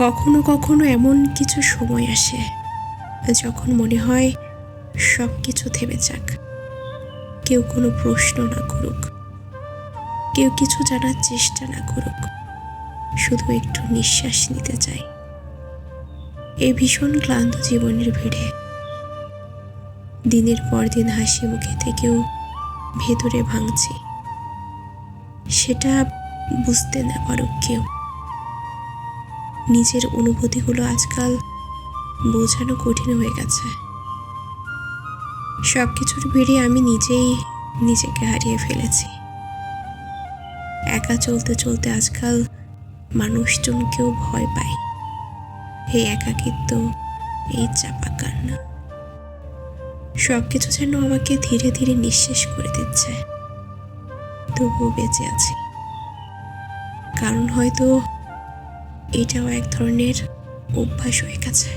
কখনো কখনো এমন কিছু সময় আসে যখন মনে হয় সব কিছু থেমে যাক, কেউ কোনো প্রশ্ন না করুক, কেউ কিছু জানার চেষ্টা না করুক, শুধু একটু নিঃশ্বাস নিতে চাই। এই ভীষণ ক্লান্ত জীবনের ভিড়ে দিনের পর দিন হাসি মুখে থেকেও ভেতরে ভাঙছি, সেটা বুঝতে না পারুক কেউ। নিজের অনুভূতিগুলো আজকাল বোঝানো কঠিন হয়ে গেছে। সব কিছুর ভিড়ে আমি নিজেই নিজেকে হারিয়ে ফেলেছি। একা চলতে চলতে আজকাল মানুষজনকেও ভয় পাই। এই একাকিত্ব, এই চাপা কান্না, সব কিছু যেন আমাকে ধীরে ধীরে নিঃশেষ করে দিচ্ছে। তবুও বেঁচে আছি, কারণ হয়তো এটাও এক ধরনের অভ্যাস হয়ে গেছে।